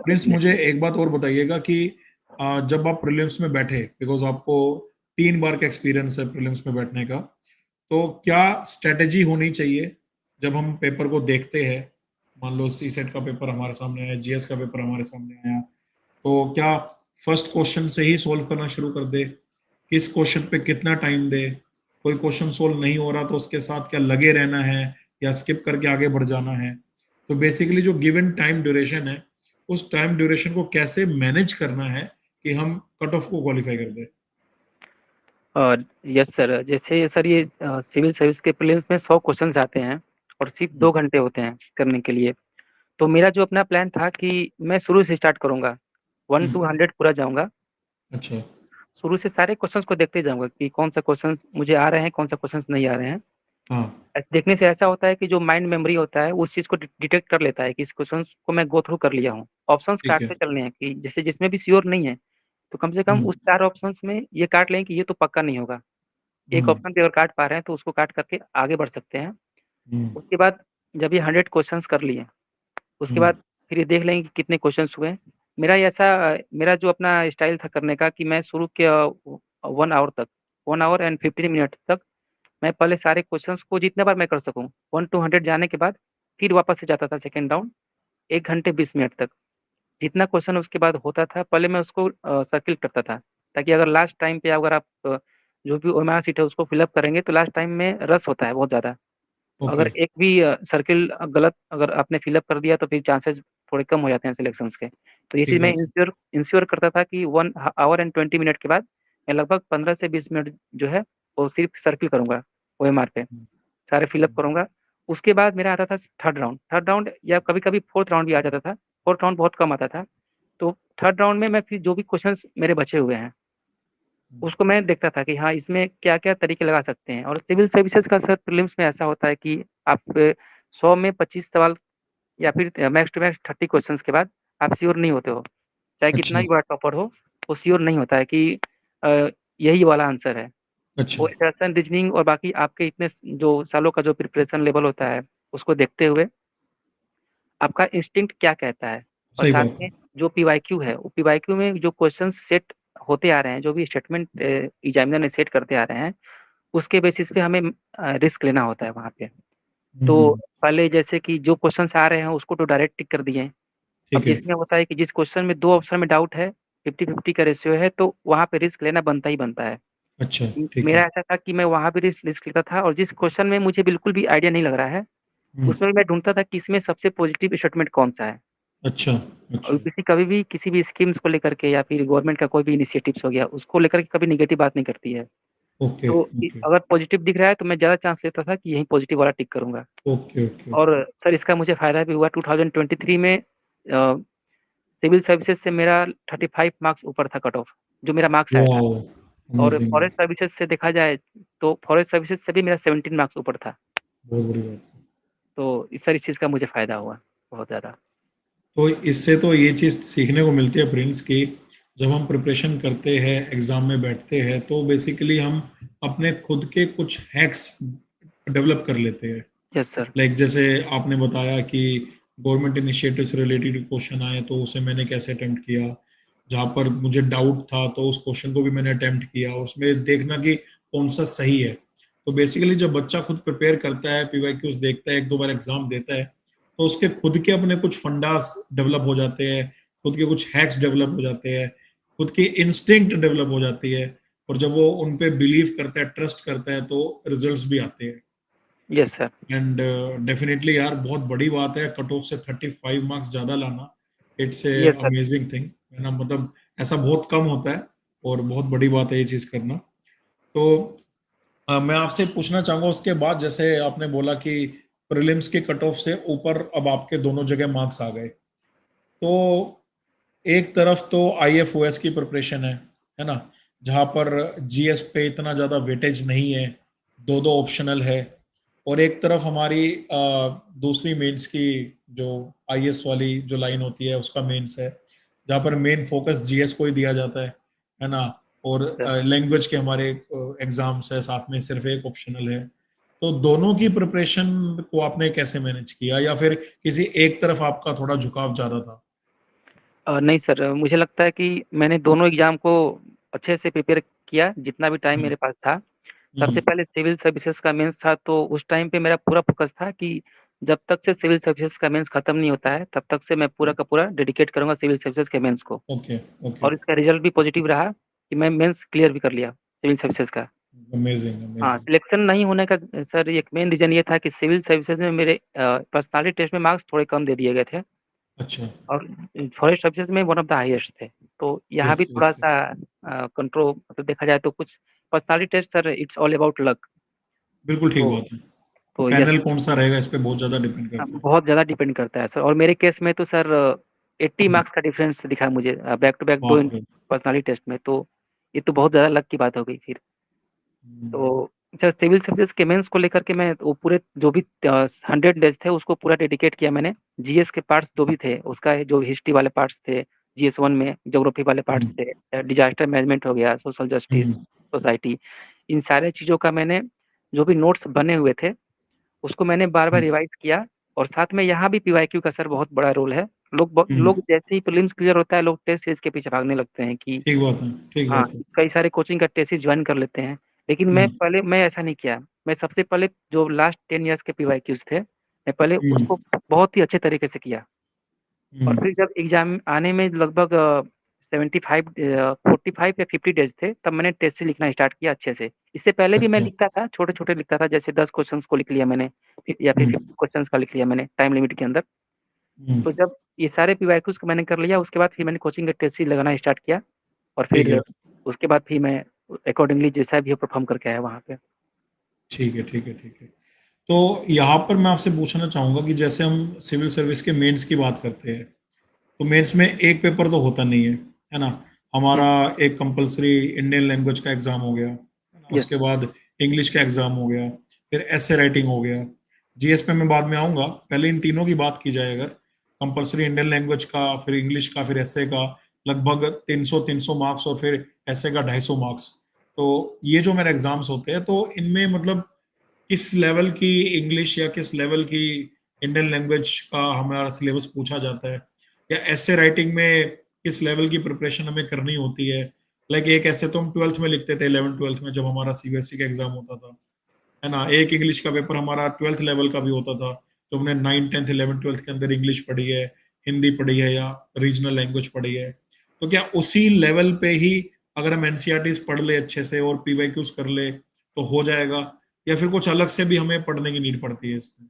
Prince मुझे एक बात और बताइएगा कि जब आप प्रीलिम्स में बैठे, बिकॉज आपको 3 बार का एक्सपीरियंस है प्रीलिम्स में बैठने का, तो क्या स्ट्रेटेजी होनी चाहिए जब हम पेपर को देखते हैं? मान लो सी सेट का पेपर हमारे सामने आया, जीएस का पेपर हमारे सामने आया, तो क्या फर्स्ट क्वेश्चन से ही सोल्व करना शुरू कर दे? किस क्वेश्चन पे कितना टाइम दे? कोई क्वेश्चन सोल्व नहीं हो रहा तो उसके साथ क्या लगे रहना है या स्किप करके आगे बढ़ जाना है? तो बेसिकली जो गिवन टाइम ड्यूरेशन है, उस टाइम ड्यूरेशन को कैसे मैनेज करना है कि हम कट ऑफ को क्वालिफाई कर दे? यस सर, जैसे सर ये सिविल सर्विस के प्रीलिम्स में 100 क्वेश्चंस आते हैं और सिर्फ 2 घंटे होते हैं करने के लिए। तो मेरा जो अपना प्लान था कि मैं शुरू से स्टार्ट करूंगा, 1 to 100 पूरा जाऊंगा। अच्छा। शुरू से सारे क्वेश्चंस को देखते जाऊंगा कि कौन सा क्वेश्चंस मुझे आ रहे हैं, कौन सा क्वेश्चंस नहीं आ रहे हैं। हाँ। देखने से ऐसा होता है कि जो माइंड मेमोरी होता है वो उस चीज को डिटेक्ट कर लेता है कि इस क्वेश्चन को मैं गो थ्रू कर लिया हूँ। ऑप्शंस ठीक है। काटते चलने हैं कि जैसे जिसमें भी श्योर नहीं है तो कम से कम हम्म। उस 4 ऑप्शंस में ये काट लें कि ये तो पक्का नहीं होगा। एक हम्म। ऑप्शन भी अगर काट पा रहे हैं तो उसको काट करके आगे बढ़ सकते हैं। हम्म। उसके बाद जब ये 100 क्वेश्चंस कर लिए, उसके हम्म। बाद फिर ये देख लेंगे कि कितने क्वेश्चंस हुए। मेरा जो अपना स्टाइल था करने का कि मैं शुरू के 1 आवर तक, 1 आवर एंड 15 मिनट तक मैं पहले सारे क्वेश्चंस को जितने बार मैं कर सकूं, 1 to 100 जाने के बाद फिर वापस से जाता था सेकेंड राउंड, 1 घंटे 20 मिनट तक। जितना क्वेश्चन उसके बाद होता था पहले मैं उसको सर्किल करता था, ताकि अगर लास्ट टाइम पे अगर आप जो भी ओएमआर सीट है उसको फिलअप करेंगे तो लास्ट टाइम में रस होता है बहुत ज़्यादा। ओके। अगर एक भी सर्किल गलत अगर आपने फिलअप कर दिया तो फिर चांसेस थोड़े कम हो जाते हैं सिलेक्शंस के। तो ये चीज़ ठीक मैं बात है। इंश्योर करता था कि 1 आवर एंड 20 मिनट के बाद मैं लगभग 15 से 20 मिनट जो है वो सिर्फ सर्किल करूंगा ओएमआर पे, हम्म। सारे फिलअप करूंगा। उसके बाद मेरा आता था थर्ड राउंड या कभी कभी फोर्थ राउंड भी आ जाता था। फोर्थ राउंड बहुत कम आता था। तो थर्ड राउंड में मैं फिर जो भी क्वेश्चंस मेरे बचे हुए हैं उसको मैं देखता था कि हाँ इसमें क्या क्या तरीके लगा सकते हैं। और सिविल सर्विसेज का सर प्रीलिम्स में ऐसा होता है कि आप 100 में 25 सवाल या फिर मैक्स टू मैक्स 30 क्वेश्चंस के बाद आप श्योर नहीं होते हो, चाहे कितना अच्छा। भी बड़ा टॉपर हो वो श्योर नहीं होता है कि अ, यही वाला आंसर है। अच्छा। वो इंडक्शन रीजनिंग और बाकी आपके इतने जो सालों का जो प्रिपरेशन लेवल होता है उसको देखते हुए आपका इंस्टिंक्ट क्या कहता है। और सही साथ बात में है। जो पीवाईक्यू है, वो पीवाईक्यू में जो क्वेश्चन सेट होते आ रहे हैं, जो भी स्टेटमेंट एग्जामिनर ने सेट करते आ रहे हैं, उसके बेसिस पे हमें रिस्क लेना होता है वहाँ पे। तो हम्म। पहले जैसे कि जो क्वेश्चंस आ रहे हैं उसको तो डायरेक्ट टिक कर दिए। अब ठीक है। जिसमें होता है कि जिस क्वेश्चन में 2 ऑप्शन में डाउट है, 50-50 का रेशियो है, तो वहाँ पे रिस्क लेना बनता ही बनता है। अच्छा। ठीक मेरा है। ऐसा था कि मैं वहाँ भी रिस्क लेता था, और जिस क्वेश्चन में मुझे बिल्कुल भी आइडिया नहीं लग रहा है हम्म। उसमें भी मैं ढूंढता था कि इसमें सबसे पॉजिटिव स्टेटमेंट कौन सा है। अच्छा। और अच्छा। कभी भी किसी भी स्कीम्स को लेकर के या फिर गवर्नमेंट का कोई भी इनिशिएटिव्स हो गया उसको लेकर के कभी निगेटिव बात नहीं करती है। ओके। तो ओके। अगर पॉजिटिव दिख रहा है तो मैं ज़्यादा चांस लेता था कि यही पॉजिटिव वाला टिक करूंगा। ओके। ओके। और ओके। सर इसका मुझे फ़ायदा भी हुआ। 2023 में सिविल सर्विसेज से मेरा 35 मार्क्स ऊपर था कट ऑफ, जो मेरा मार्क्स आया था। वाओ। और अमेजिंग है। फॉरेस्ट सर्विसेज से देखा जाए तो फॉरेस्ट सर्विसेज से भी मेरा 17 मार्क्स ऊपर था। बहुत बड़ी बात है। तो इस चीज़ का मुझे फ़ायदा हुआ बहुत ज़्यादा। तो इससे तो ये चीज़ सीखने को मिलती है प्रिंस की, जब हम प्रिपरेशन करते हैं, एग्जाम में बैठते हैं, तो बेसिकली हम अपने खुद के कुछ हैक्स डेवलप कर लेते हैं। Yes sir. लाइक जैसे आपने बताया कि गवर्नमेंट इनिशिएटिव से रिलेटेड क्वेश्चन आए तो उसे मैंने कैसे अटेम्प्ट किया, जहाँ पर मुझे डाउट था तो उस क्वेश्चन को भी मैंने अटेम्प्ट किया, उसमें देखना कि कौन सा सही है। तो बेसिकली जब बच्चा खुद प्रिपेयर करता है, पीवाईक्यूज देखता है, 1-2 बार एग्जाम देता है, तो उसके खुद के अपने कुछ फंडास डेवलप हो जाते हैं, खुद के कुछ हैक्स डेवलप हो जाते हैं, खुद की इंस्टिंक्ट डेवलप हो जाती है। और जब वो उन पे बिलीव करता है, ट्रस्ट करता है, तो रिजल्ट्स भी आते हैं। Yes sir. एंड डेफिनेटली यार बहुत बड़ी बात है कट ऑफ से 35 मार्क्स ज्यादा लाना। It's a yes sir. Amazing thing है ना, मतलब ऐसा बहुत कम होता है और बहुत बड़ी बात है ये चीज करना। तो मैं आपसे पूछना चाहूंगा उसके बाद, जैसे आपने बोला कि प्रीलिम्स के कट ऑफ से ऊपर अब आपके दोनों जगह मार्क्स आ गए, तो एक तरफ तो आईएफओएस की प्रिपरेशन है ना, जहाँ पर जीएस पे इतना ज़्यादा वेटेज नहीं है, 2-2 ऑप्शनल है। और एक तरफ हमारी दूसरी मेंस की जो आईएएस वाली जो लाइन होती है उसका मेंस है, जहाँ पर मेन फोकस जीएस को ही दिया जाता है ना। और सर लैंग्वेज के हमारे एग्जाम्स है, साथ में सिर्फ एक ऑप्शनल है। तो दोनों की प्रिपरेशन को आपने कैसे मैनेज किया, या फिर किसी एक तरफ आपका थोड़ा झुकाव ज़्यादा था? नहीं सर, मुझे लगता है कि मैंने दोनों एग्ज़ाम को अच्छे से प्रिपेयर किया, जितना भी टाइम हुँ, मेरे पास था। सबसे हुँ, पहले सिविल सर्विसेज़ का मेंस था, तो उस टाइम पे मेरा पूरा फ़ोकस था कि जब तक से सिविल सर्विसेज़ का मेंस खत्म नहीं होता है, तब तक से मैं पूरा का पूरा डेडिकेट करूँगा सिविल सर्विसेज़ के मेंस को। ओके, ओके, और इसका रिज़ल्ट भी पॉज़िटिव रहा कि मैं मेंस क्लियर भी कर लिया सिविल सर्विसेज़ का। अमेज़िंग, हाँ, अमेज़िंग। सिलेक्शन नहीं होने का सर एक मेन रीज़न ये था कि सिविल सर्विसेज़ में मेरे पर्सनैलिटी टेस्ट में मार्क्स थोड़े कम दे दिए गए थे। अच्छा, और फॉरेस्ट सर्विसेज में वन ऑफ द हाईएस्ट थे। तो यहाँ भी यस, यस, यस। थोड़ा-सा कंट्रोल मतलब देखा जाए तो कुछ personality test sir it's all about luck. बिल्कुल ठीक तो बात है। तो यस पैनल कौन-सा रहेगा इस पे बहुत ज़्यादा डिपेंड करता है। बहुत ज़्यादा डिपेंड करता है सर और मेरे केस में तो सर 80 हुँ, मार्क्स का डिफरेंस दिखा मुझे बैक टू बैक 2 बाप रे! पर्सनैलिटी टेस्ट में, तो ये तो बहुत ज़्यादा लक की बात हो गई फिर। हुँ, तो अच्छा सिविल सर्विसेज के मेंस को लेकर के मैं वो पूरे जो भी 100 डेज़ थे उसको पूरा डेडिकेट किया मैंने। जीएस के पार्ट्स जो भी थे, उसका जो हिस्ट्री वाले पार्ट्स थे, जीएस 1 में ज्योग्राफी वाले हुँ, पार्ट्स थे, डिज़ास्टर मैनेजमेंट हो गया, सोशल जस्टिस, हुँ, सोसाइटी, इन सारे चीज़ों का मैंने जो भी नोट्स बने हुए थे, उसको मैंने बार-बार हुँ, रिवाइज़ किया और साथ में यहाँ भी पीवाईक्यू का सर बहुत बड़ा रोल है। हुँ, लोग जैसे ही प्रीलिम्स क्लियर होता है, लोग टेस्ट सीरीज़ के पीछे भागने लगते हैं कि ठीक बात है, ठीक हाँ, बात है। कई सारे कोचिंग का टेस्ट सीरीज़ जॉइन कर लेते हैं। लेकिन हुँ, मैं ऐसा नहीं किया। मैं सबसे पहले जो लास्ट 10 इयर्स के पीवाईक्यूज़ थे, मैं पहले हुँ, उसको बहुत ही अच्छे तरीके से किया हुँ, और फिर जब एग्ज़ाम आने में लगभग 45 या 50 डेज़ थे, तब मैंने टेस्ट सीरीज़ लिखना स्टार्ट किया अच्छे से। इससे पहले भी मैं अच्छा, लिखता था, छोटे-छोटे लिखता था, जैसे 10 क्वेश्चन्स को लिख लिया मैंने या फिर हुँ, 50 क्वेश्चन्स का लिख लिया मैंने टाइम लिमिट के अंदर। हुँ, तो जब ये सारे पीवाईक्यूज़ को मैंने कर लिया, उसके बाद फिर मैंने कोचिंग का टेस्ट सीरीज़ लगाना स्टार्ट किया और ठीक फिर है, उसके बाद फिर मैं अकॉर्डिंगली जैसा भी हो परफ़ॉर्म करके आया वहाँ पे। ठीक है, ठीक है, ठीक है। तो यहाँ पर मैं आपसे पूछना चाहूँगा कि जैसे हम सिविल सर्विस के मेंस की बात करते हैं, तो मेंस में एक पेपर तो होता नहीं है ना? हमारा यस, एक कंपल्सरी इंडियन लैंग्वेज का एग्ज़ाम हो गया, है ना? यस, उसके बाद इंग्लिश का एग्ज़ाम हो गया, फिर एसे राइटिंग हो गया। जीएस पे मैं बाद में आऊँगा, पहले इन तीनों की बात की जाए अगर, कंपल्सरी इंडियन लैंग्वेज का, फिर इंग्लिश का, फिर एसे का लगभग 300 मार्क्स और फिर एसे का 250 मार्क्स। तो ये जो मेरे एग्ज़ाम्स होते हैं, तो इनमें मतलब किस लेवल की इंग्लिश या किस लेवल की इंडियन लैंग्वेज का हमारा सिलेबस पूछा जाता है या ऐसे राइटिंग में किस लेवल की प्रिपरेशन हमें करनी होती है। लाइक एक ऐसे तो हम 12th में लिखते थे, 11th-12th में जब हमारा सीबीएसई का एग्जाम होता था, है ना? एक इंग्लिश का पेपर हमारा 12th लेवल का भी होता था, तो हमने 9, 10th, 11th, 12th के अंदर इंग्लिश पढ़ी है, हिंदी पढ़ी है या रीजनल लैंग्वेज पढ़ी है। तो क्या उसी लेवल पे ही अगर हम एनसीईआरटीज़ पढ़ ले अच्छे से और पीवाईक्यूज़ कर ले, तो हो जाएगा? या फिर कुछ अलग से भी हमें पढ़ने की नीड पड़ती है इसमें?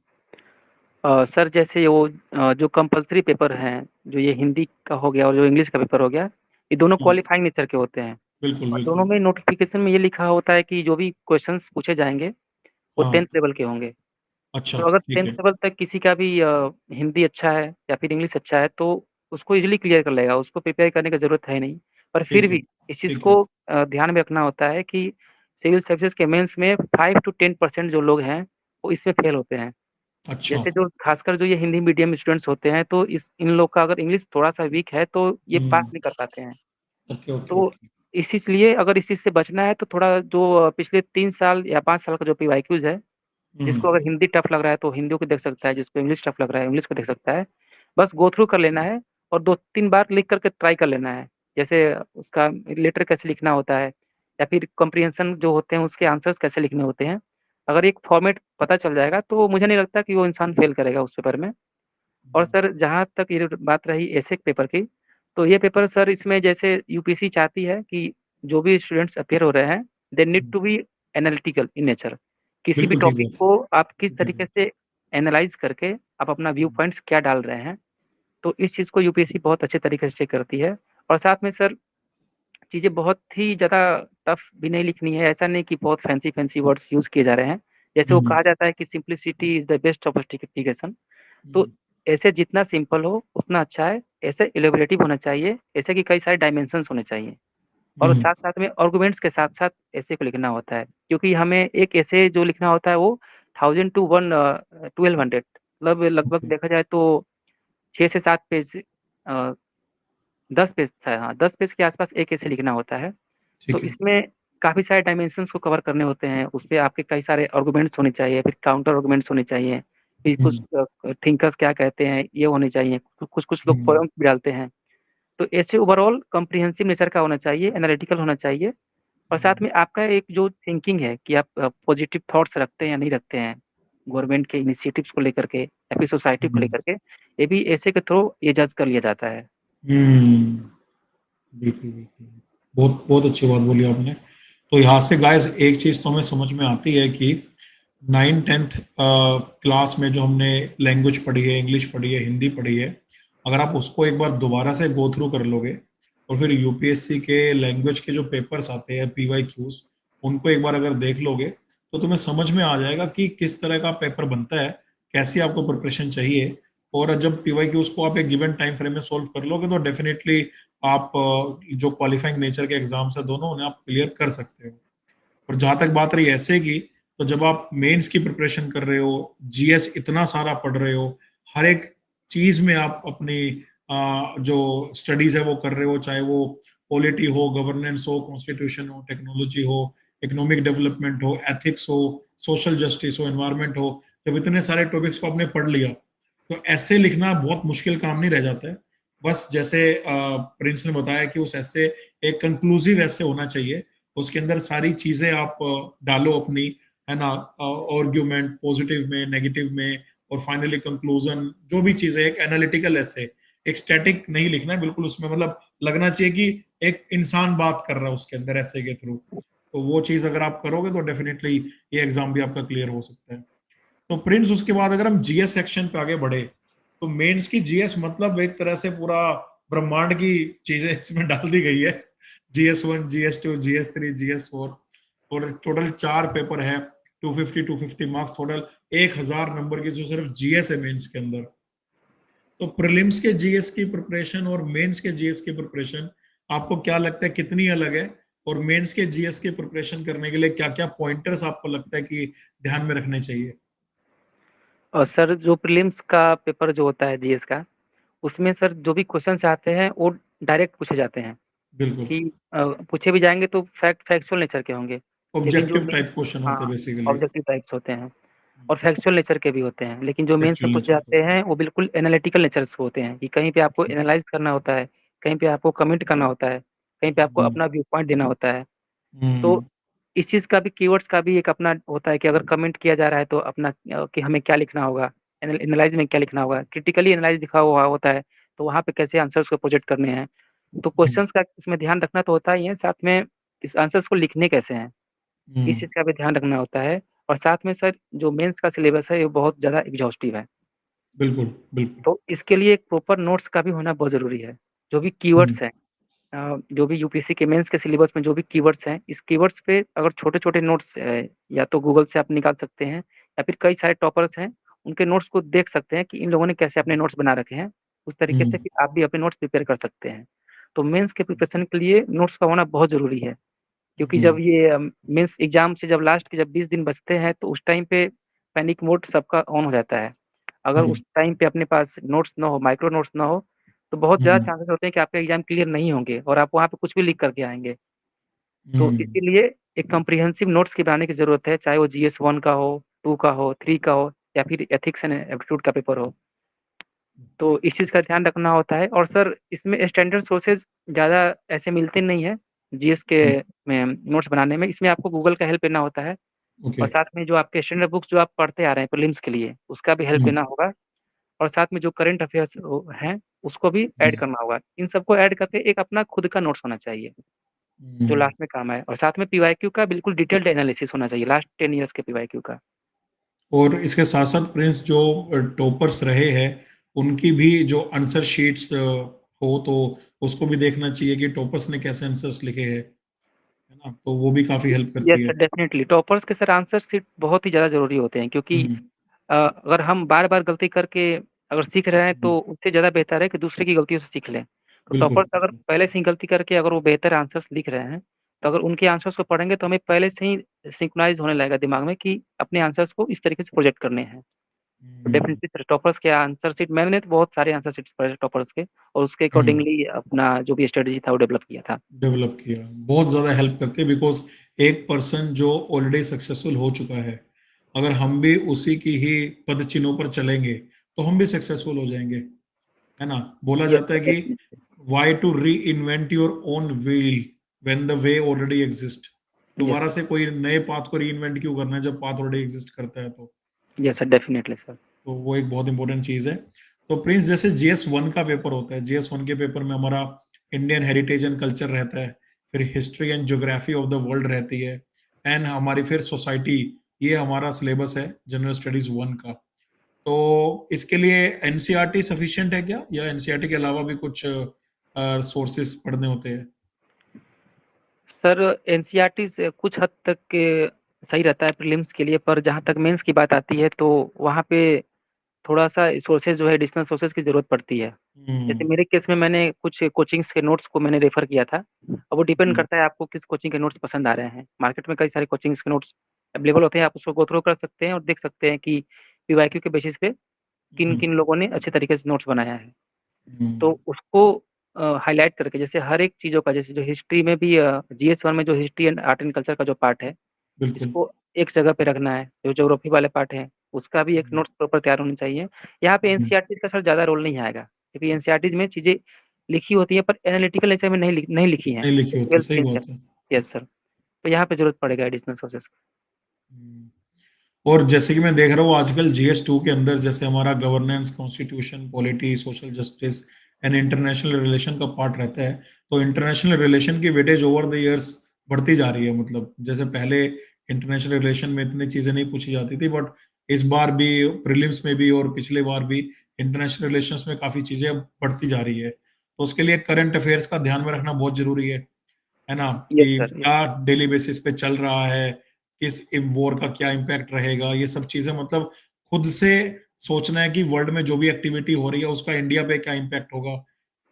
सर जैसे वो जो कंपल्सरी पेपर हैं, जो ये हिंदी का हो गया और जो इंग्लिश का पेपर हो गया, ये दोनों हुँ, क्वालिफाइंग नेचर के होते हैं बिल्कुल, और दोनों बिल्कुल। में नोटिफ़िकेशन में ये लिखा होता है कि जो भी क्वेश्चन्स पूछे जाएँगे, वो हाँ, 10th लेवल के होंगे। अच्छा, तो अगर ठीक 10th है, लेवल तक किसी का भी हिंदी अच्छा है या फिर इंग्लिश अच्छा है, तो उसको ईज़िली क्लियर कर लेगा, उसको प्रिपेयर करने की ज़रूरत है नहीं। पर फिर ठीक है, भी इस चीज़ ठीक है। को ध्यान में रखना होता है कि सिविल सर्विसेज़ के मेंस में 5 टू 10% जो लोग हैं, वो इसमें फेल होते हैं। अच्छा, जैसे जो खासकर जो ये हिंदी मीडियम स्टूडेंट्स होते हैं, तो इस इन लोग का अगर इंग्लिश थोड़ा-सा वीक है, तो ये पास हुँ, नहीं कर पाते हैं। ओके, ओके, तो ओके। इसलिए अगर इस चीज़ से बचना है, तो थोड़ा जो पिछले 3 साल या 5 साल का जो पीवाईक्यूज़ है, हुँ, जिसको अगर हिंदी टफ लग रहा है, तो हिंदी को देख सकता है, जिसको इंग्लिश टफ लग रहा है, इंग्लिश को देख सकता है। बस गो थ्रू कर लेना है और 2-3 बार लिख कर के ट्राई कर लेना है। जैसे उसका लेटर कैसे लिखना होता है या फिर कम्प्रीहेंशन जो होते हैं, उसके आंसर्स कैसे लिखने होते हैं। अगर एक फॉर्मेट पता चल जाएगा, तो मुझे नहीं लगता कि वो इंसान फेल करेगा उस पेपर में। और हुँ, सर जहाँ तक ये बात रही एसेक पेपर की, तो ये पेपर सर इसमें जैसे यूपीएससी चाहती है कि जो भी स्टूडेंट्स अपीयर हो रहे हैं, they need um, to be analytical in nature. किसी भी बिल्कुल ठीक टॉपिक बात को आप किस है, ठीक तरीके बात। से एनालाइज़ करके आप अपना व्यू हुँ, पॉइंट्स क्या डाल रहे हैं, तो इस चीज़ को यूपीएससी बहुत अच्छे तरीके से करती है। और साथ में सर चीज़ें बहुत ही ज़्यादा टफ भी नहीं लिखनी है, ऐसा नहीं कि बहुत फैंसी-फैंसी वर्ड्स यूज़ किए जा रहे हैं। जैसे हुँ, वो हुँ, कहा जाता है कि simplicity is the best sophistication. तो हुँ, ऐसे जितना सिंपल हो उतना अच्छा है, ऐसे इलैबोरेटिव होना चाहिए, ऐसे कि कई सारे डायमेंशंस होने चाहिए और हुँ, साथ-साथ में आर्गुमेंट्स के साथ-साथ ऐसे को लिखना होता है, क्योंकि हमें एक ऐसे जो लिखना होता है वो 1000 टू 1200 मतलब लगभग ओके, देखा जाए तो 6 से 7 पेज 10 पेज था हाँ, 10 पेज के आस-पास एक ऐसे लिखना होता है। तो ठीक है। इसमें काफ़ी सारे डायमेंशंस को कवर करने होते हैं, उसपे आपके कई सारे आर्गुमेंट्स होने चाहिए, फिर काउंटर आर्गुमेंट्स होने चाहिए, फिर कुछ हुँ, थिंकर्स क्या कहते हैं, ये होने चाहिए। कुछ-कुछ लोग हुँ, पोएम्स भी डालते हैं। तो ऐसे ओवरऑल कॉम्प्रिहेंसिव नेचर का होना चाहिए, एनालिटिकल होना चाहिए, और साथ में आपका एक जो थिंकिंग है कि आप पॉजिटिव थॉट्स रखते हैं या नहीं रखते हैं गवर्नमेंट के इनिशिएटिव्स को लेकर के या फिर सोसाइटी को लेकर के, ये भी ऐसे के थ्रू ये जज कर लिया जाता है। बिल्कुल बिल्कुल, बहुत बहुत अच्छी बात बोली आपने। तो यहाँ से गाइस एक चीज तो हमें समझ में आती है कि 9th-10th क्लास में जो हमने लैंग्वेज पढ़ी है, इंग्लिश पढ़ी है, हिंदी पढ़ी है, अगर आप उसको एक बार दोबारा से गो थ्रू कर लोगे और फिर यूपीएससी के लैंग्वेज के जो पेपर्स आते हैं पीवाईक्यूज, उनको एक बार अगर देख लोगे तो तुम्हें समझ में आ जाएगा कि किस तरह का पेपर बनता है, कैसी आपको प्रिपरेशन चाहिए। और जब पीवाईक्यूज को आप एक गिवन टाइम फ्रेम में सोल्व कर लोगे तो डेफिनेटली आप जो क्वालिफाइंग नेचर के एग्जाम्स है दोनों, उन्हें आप क्लियर कर सकते हो। और जहां तक बात रही ऐसे की, तो जब आप मेंस की प्रिपरेशन कर रहे हो, जीएस इतना सारा पढ़ रहे हो, हर एक चीज में आप अपनी जो स्टडीज है वो कर रहे हो, चाहे वो पॉलिटी हो, गवर्नेंस हो, कॉन्स्टिट्यूशन हो, टेक्नोलॉजी हो, इकोनॉमिक डेवलपमेंट हो, एथिक्स हो, सोशल जस्टिस हो, एनवायरमेंट हो, जब इतने सारे टॉपिक्स को आपने पढ़ लिया तो ऐसे लिखना बहुत मुश्किल काम नहीं रह जाता है। बस जैसे प्रिंस ने बताया कि उस ऐसे एक कंक्लूसिव ऐसे होना चाहिए, उसके अंदर सारी चीजें आप डालो अपनी, है ना, आर्ग्यूमेंट पॉजिटिव में, नेगेटिव में, और फाइनली कंक्लूजन, जो भी चीजें, एक एनालिटिकल ऐसे, एक स्टैटिक नहीं लिखना है बिल्कुल, उसमें मतलब लगना चाहिए कि एक इंसान बात कर रहा है उसके अंदर ऐसे के थ्रू। तो वो चीज अगर आप करोगे तो डेफिनेटली ये एग्जाम भी आपका क्लियर हो सकता है। तो प्रिंस उसके बाद अगर हम जीएस सेक्शन पे आगे बढ़े, तो मेंस की जीएस मतलब एक तरह से पूरा ब्रह्मांड की चीजें इसमें डाल दी गई है। GS1, GS2, GS3, GS4, और टोटल 4 पेपर है, 250 मार्क्स टोटल, 1000 नंबर की जो सिर्फ जीएस है मेंस के अंदर। तो प्रीलिम्स के जीएस की प्रिपरेशन और मेंस के जीएस की प्रिपरेशन आपको क्या लगता है कितनी अलग है? और मेंस के जीएस की प्रिपरेशन करने के लिए क्या क्या पॉइंटर्स आपको लगता है कि ध्यान में रखने चाहिए? और सर जो प्रीलिम्स का पेपर जो होता है जीएस का, उसमें सर जो भी क्वेश्चंस आते हैं वो डायरेक्ट पूछे जाते हैं बिल्कुल, कि पूछे भी जाएंगे तो फैक्चुअल नेचर के होंगे। लेकिन जो ऑब्जेक्टिव मेन, टाइप क्वेश्चन होते हाँ, हैं बेसिकली। ऑब्जेक्टिव टाइप्स होते हैं और फैक्चुअल नेचर के भी होते हैं, लेकिन जो मेंस में एक्चुअल पूछे नेचर जाते हैं वो बिल्कुल एनालिटिकल नेचर से होते हैं कि कहीं पे आपको एनालाइज करना होता है, कहीं पे आपको कमेंट करना होता है, कहीं पे आपको अपना व्यू पॉइंट देना होता है। तो इस चीज़ का भी, कीवर्ड्स का भी एक अपना होता है कि अगर कमेंट किया जा रहा है तो अपना कि हमें क्या लिखना होगा, एनालाइज में क्या लिखना होगा, क्रिटिकली एनालाइज लिखा हुआ होता है तो वहाँ पे कैसे आंसर्स को प्रोजेक्ट करने हैं। तो क्वेश्चंस का इसमें ध्यान रखना तो होता ही है, साथ में इस आंसर्स को लिखने कैसे हैं, इस चीज़ का भी ध्यान रखना होता है। और साथ में सर जो मेंस का सिलेबस है ये बहुत ज़्यादा एग्जॉस्टिव है, बिल्कुल बिल्कुल। तो इसके लिए एक प्रॉपर नोट्स का भी होना बहुत ज़रूरी है। जो भी हम्म, कीवर्ड्स हैं, जो भी यूपीएससी के मेंस के सिलेबस में जो भी कीवर्ड्स हैं, इस कीवर्ड्स पे अगर छोटे-छोटे नोट्स या तो गूगल से आप निकाल सकते हैं या फिर कई सारे टॉपर्स हैं, उनके नोट्स को देख सकते हैं कि इन लोगों ने कैसे अपने नोट्स बना रखे हैं। उस तरीके से फिर आप भी अपने नोट्स प्रिपेयर कर सकते हैं। तो मेंस के प्रिपरेशन के लिए नोट्स का होना बहुत ज़रूरी है, क्योंकि जब हम्म, ये मेंस एग्ज़ाम से जब लास्ट के जब 20 दिन बचते हैं, तो उस टाइम पे पैनिक मोड सबका ऑन हो जाता है। अगर हम्म, उस टाइम पे अपने पास नोट्स ना हो, माइक्रो नोट्स ना हो, तो बहुत ज़्यादा हम्म, चांसेस होते हैं कि आपका एग्ज़ाम क्लियर नहीं होंगे और आप वहाँ पे कुछ भी लिख करके आएँगे। तो हम्म, इसीलिए एक कॉम्प्रिहेंसिव नोट्स की बनाने की ज़रूरत है, चाहे वो जीएस 1 का हो, 2 का हो, 3 का हो या फिर एथिक्स एंड एप्टीट्यूड का पेपर हो। तो इस चीज़ का ध्यान रखना होता है और सर इसमें स्टैंडर्ड सोर्सेज़ ज़्यादा ऐसे मिलते नहीं हैं, जीएस के में नोट्स बनाने में। इसमें आपको गूगल का हेल्प लेना होता है ओके। और साथ में जो आपके स्टैंडर्ड बुक्स जो आप पढ़ते आ रहे हैं प्रीलिम्स के लिए, उसका भी हेल्प लेना होगा और साथ में जो करंट अफेयर्स हैं, उसको भी ऐड करना होगा। इन सबको ऐड करके एक अपना खुद का नोट्स होना चाहिए, जो लास्ट में काम आए, और साथ में पीवाईक्यू का बिल्कुल डिटेल्ड एनालिसिस होना चाहिए, लास्ट 10 इयर्स के पीवाईक्यू का। और इसके साथ साथ प्रिंस जो टॉपर्स रहे हैं, उनकी भी जो आंसर शीट्स हो तो उसको भी देखना चाहिए कि टॉपर्स ने कैसे आंसर्स लिखे हैं, है ना, तो वो भी काफी हेल्प यस करती है। सर, डेफिनिटली टॉपर्स के सर आंसर शीट बहुत ही ज़्यादा ज़रूरी होते हैं, क्योंकि हम्म, अगर हम बार-बार गलती करके अगर सीख रहे हैं तो उससे ज़्यादा बेहतर है कि दूसरे की गलतियों से सीख लें। तो बिल्कुल टॉपर्स अगर पहले से ही गलती करके अगर वो बेहतर आंसर्स लिख रहे हैं, तो अगर उनके आंसर्स को पढ़ेंगे तो हमें पहले से ही सिंक्रोनाइज़ होने लगेगा दिमाग में कि अपने आंसर्स को इस तरीके से प्रोजेक्ट करने हैं। तो हम्म, डेफिनिटली सर टॉपर्स के आंसर शीट, मैंने तो बहुत सारे आंसर शीट्स पढ़े टॉपर्स के और उसके हम्म, अकॉर्डिंगली अपना जो भी स्ट्रेटजी था वो डेवलप किया था। डेवलप किया, बहुत ज्यादा हेल्प करती है, बिकॉज एक पर्सन जो ऑलरेडी सक्सेसफुल हो चुका है, अगर हम भी उसी की ही पद चिन्हों पर चलेंगे तो हम भी सक्सेसफुल हो जाएंगे, है ना। बोला यस जाता सर, है कि definitely. Why to reinvent your own wheel when the way already exist. Yes दोबारा सर, से कोई नए पाथ को री इन्वेंट क्यों करना है जब पाथ ऑलरेडी एग्जिस्ट करता है? Yes sir, definitely sir. तो वो एक बहुत इंपॉर्टेंट चीज है। तो प्रिंस, जैसे GS1 का पेपर होता है, GS1 के पेपर में हमारा इंडियन हेरिटेज एंड कल्चर रहता है, फिर history and geography of the world रहती है, एंड हमारी फिर सोसाइटी, ये हमारा सिलेबस है जनरल स्टडीज 1 का। तो इसके लिए एनसीईआरटी सफिशिएंट है क्या, या एनसीईआरटी के अलावा भी कुछ सोर्सेस पढ़ने होते हैं? सर एनसीईआरटी से कुछ हद तक सही रहता है प्रीलिम्स के लिए, पर जहाँ तक मेंस की बात आती है तो वहाँ पे थोड़ा-सा सोर्सेज़ जो है एडिशनल सोर्सेज़ की ज़रूरत पड़ती है। जैसे हम्म। मेरे केस में मैंने कुछ कोचिंग्स के नोट्स को मैंने रेफ़र किया था। अब वो डिपेंड हम्म। करता है आपको किस कोचिंग के नोट्स पसंद आ रहे हैं। मार्केट में कई सारे कोचिंग्स के नोट्स अवेलेबल होते हैं, आप उसको गो थ्रू कर सकते हैं और देख सकते हैं कि पीवाईक्यू के बेसिस पे हम्म। किन-किन लोगों ने अच्छे तरीके से नोट्स बनाया है। तो हम्म। उसको हाइलाइट करके जैसे हर एक चीज़ों का, जैसे जो हिस्ट्री में भी जीएस-1 में जो history and art and culture का जो पार्ट है, बिल्कुल। इसको एक जगह पे रखना है। जो ज्योग्राफी वाले पार्ट हैं, उसका भी एक हम्म। नोट्स प्रॉपर तैयार होनी चाहिए। यहाँ पे हम्म। एनसीईआरटी का सर ज़्यादा रोल नहीं आएगा, क्योंकि एनसीईआरटीज़ में चीज़ें लिखी होती हैं, पर एनालिटिकल नेचर में नहीं लिखी हैं। नहीं लिखी होती, ट्वेल्थ सही लिंक है। बात है। यस सर, तो यहाँ पे ज़रूरत पड़ेगा एडिशनल सोर्सेज़ की। हम्म। और जैसे कि मैं देख रहा हूँ आजकल GS2 के अंदर, जैसे हमारा governance, constitution, polity, social justice and international relation का पार्ट रहता है। तो इंटरनेशनल रिलेशन की वेटेज ओवर द इयर्स बढ़ती जा रही है। मतलब जैसे पहले इंटरनेशनल रिलेशन में इतनी चीजें नहीं पूछी जाती थी, बट इस बार भी प्रीलिम्स में भी और पिछले बार भी इंटरनेशनल रिलेशंस में काफी चीजें बढ़ती जा रही है। तो उसके लिए करंट अफेयर्स का ध्यान में रखना बहुत जरूरी है ना, यस कि सर, क्या यस। डेली बेसिस पे चल रहा है, किस वॉर का क्या इम्पैक्ट रहेगा, ये सब चीजें मतलब खुद से सोचना है कि वर्ल्ड में जो भी एक्टिविटी हो रही है उसका इंडिया पे क्या इम्पैक्ट होगा,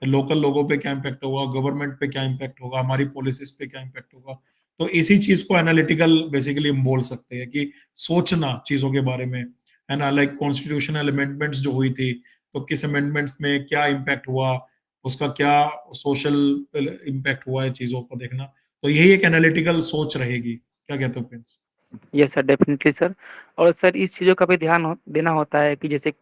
लोकल लोगों पे क्या इम्पैक्ट होगा, गवर्नमेंट पे क्या इम्पैक्ट होगा, हमारी पॉलिसीज पे क्या इम्पैक्ट होगा। तो इसी चीज को एनालिटिकल बेसिकली हम बोल सकते हैं, कि सोचना चीजों के बारे में, है ना। लाइक कॉन्स्टिट्यूशनल अमेंडमेंट्स जो हुई थी, तो किस अमेंडमेंट्स में क्या इम्पैक्ट हुआ, उसका क्या सोशल इम्पैक्ट हुआ है, चीजों को देखना। तो यही एक एनालिटिकल सोच रहेगी। क्या कहते हो Prince? Yes sir, definitely sir. और सर इस चीज़ों का भी ध्यान देना होता है कि जैसे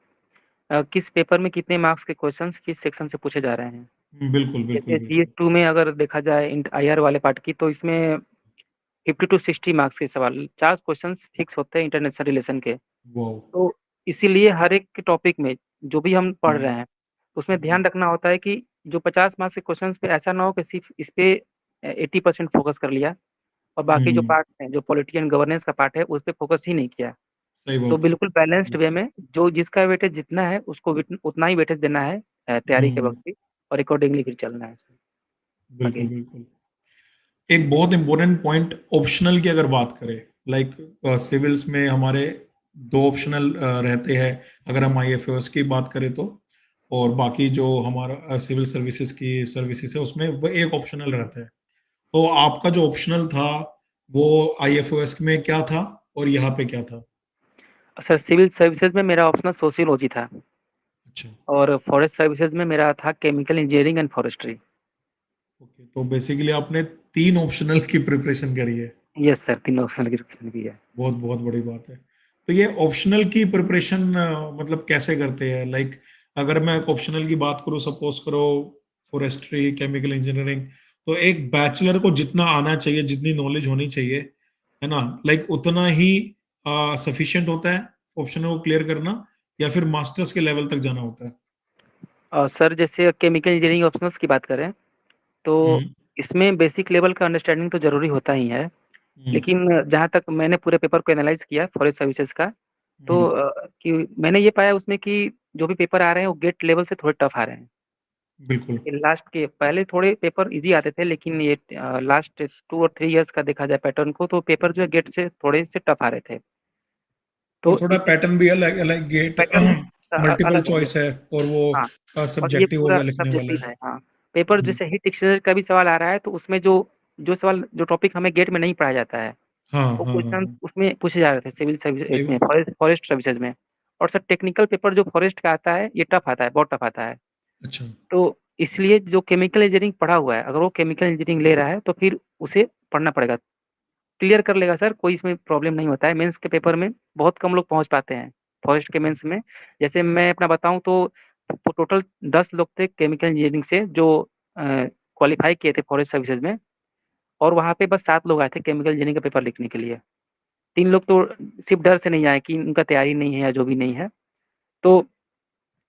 किस पेपर में कितने मार्क्स के क्वेश्चंस किस सेक्शन से पूछे जा रहे हैं। बिल्कुल बिल्कुल जैसे बिल्कुल। जीएस-2 में अगर देखा जाए आईआर वाले पार्ट की, तो इसमें 50 टू 60 मार्क्स के सवाल, 4 क्वेश्चंस फिक्स होते हैं इंटरनेशनल रिलेशन के। वाओ। तो इसीलिए हर एक के टॉपिक में जो भी हम पढ़ हम्म। रहे हैं, उसमें हम्म। ध्यान रखना होता है कि जो 50 मार्क्स के क्वेश्चंस पे ऐसा ना हो कि सिर्फ इस पे 80% फोकस कर लिया और बाकी जो हम्म। पार्ट है, जो पॉलिटी एंड गवर्नेंस का पार्ट है, उस पे फोकस ही नहीं किया। सही तो बात है, बिल्कुल सही बैलेंस्ड बात वे में जो जिसका वेटेज जितना है उसको उतना ही वेटेज देना है है। तैयारी के वक़्त भी, और अकॉर्डिंगली फिर चलना है सर बिल्कुल आगे। बिल्कुल। एक बहुत इंपॉर्टेंट पॉइंट ऑप्शनल की अगर बात करें, लाइक सिविल्स में हमारे दो ऑप्शनल रहते हैं, अगर हम IFOS की बात करें तो। और बाकी जो हमारा सिविल सर्विसेज की सर्विसेज है उसमें वो एक ऑप्शनल रहता है। तो आपका जो ऑप्शनल था वो IFOS में क्या था, और यहाँ पे क्या था? सर सिविल सर्विसेज में मेरा ऑप्शनल सोशियोलॉजी था, अच्छा। और फॉरेस्ट सर्विसेज में मेरा था chemical engineering and forestry. Okay, तो बेसिकली आपने 3 ऑप्शनल की प्रिपरेशन करी है। यस सर, 3 ऑप्शनल की रिप्रेजेंट की है। बहुत बहुत बड़ी बात है। तो ये ऑप्शनल की प्रिपरेशन मतलब कैसे करते हैं? लाइक अगर मैं एक ऑप्शनल की बात करूँ, सपोज करो फॉरेस्ट्री, केमिकल इंजीनियरिंग, तो एक बैचलर को जितना आना चाहिए, जितनी नॉलेज होनी चाहिए, है ना, लाइक उतना ही सफिशिएंट होता है ऑप्शनल को क्लियर करना, या फिर मास्टर्स के लेवल तक जाना होता है? सर जैसे केमिकल इंजीनियरिंग ऑप्शनल्स की बात करें, तो हम्म। इसमें बेसिक लेवल का अंडरस्टैंडिंग तो ज़रूरी होता ही है। हम्म। लेकिन जहाँ तक मैंने पूरे पेपर को एनालाइज़ किया फॉरेस्ट सर्विसेज का, तो हम्म। कि मैंने ये पाया उसमें कि जो भी पेपर आ रहे हैं वो गेट लेवल से थोड़े टफ आ रहे हैं। बिल्कुल। ये लास्ट के पहले थोड़े पेपर ईज़ी आते थे, लेकिन ये लास्ट 2 और 3 इयर्स का देखा जाए पैटर्न को, तो पेपर जो है गेट से थोड़े से टफ आ रहे थे। और तो थोड़ा पैटर्न भी अलग अलग, गेट पैटर्न मल्टीपल अलग है, यस। चॉइस है, और हाँ, वो और ये सब्जेक्टिव हो पूरा गया लिखने वाला सब्जेक्टिव है। है, हाँ। पेपर हम्म। जैसे हीट एक्सचेंजर का भी सवाल आ रहा है, तो उसमें जो जो सवाल जो टॉपिक हमें गेट में नहीं पढ़ाया जाता है, हाँ वो हाँ हाँ क्वेश्चन हाँ। उसमें पूछे जा रहे थे सिविल सर्विस सही इसमें बात। फॉरेस्ट सर्विसेज में। और सर टेक्निकल पेपर जो फॉरेस्ट का आता है, ये टफ आता है, बहुत टफ आता है। अच्छा। तो इसलिए जो केमिकल इंजीनियरिंग पढ़ा हुआ है, अगर वो केमिकल इंजीनियरिंग ले रहा है, तो फिर उसे पढ़ना पड़ेगा। क्लियर कर लेगा सर, कोई इसमें प्रॉब्लम नहीं होता है। मेंस के पेपर में बहुत कम लोग पहुँच पाते हैं, फॉरेस्ट के मेंस में। जैसे मैं अपना बताऊँ तो टोटल 10 लोग थे केमिकल इंजीनियरिंग से, जो क्वालीफाई किए थे फॉरेस्ट सर्विसेज में, और वहाँ पे बस 7 लोग आए थे केमिकल इंजीनियरिंग का पेपर लिखने के लिए। 3 लोग तो सिर्फ डर से नहीं आए कि उनका तैयारी नहीं है या जो भी नहीं है। तो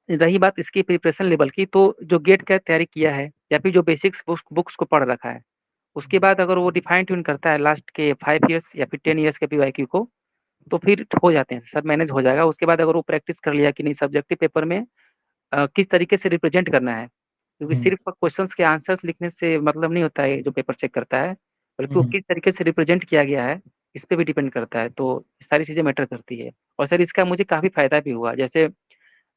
रही बात इसकी प्रिपरेशन लेवल की, तो जो गेट का तैयारी किया है या फिर जो बेसिक्स बुक्स को पढ़ रखा है, उसके बाद अगर वो डिफाइन ट्यून करता है लास्ट के 5 ईयर्स या फिर 10 ईयर्स के पीवाईक्यू को, तो फिर हो जाते हैं सर, मैनेज हो जाएगा। उसके बाद अगर वो प्रैक्टिस कर लिया कि नहीं सब्जेक्टिव पेपर में किस तरीके से रिप्रेजेंट करना है, क्योंकि हम्म, सिर्फ क्वेश्चंस के आंसर्स लिखने से मतलब नहीं होता है जो पेपर चेक करता है, बल्कि वो हम्म, किस तरीके से रिप्रेजेंट किया गया है इस पे भी डिपेंड करता है। तो ये सारी चीज़ें मैटर करती है। और सर इसका मुझे काफ़ी फ़ायदा भी हुआ। जैसे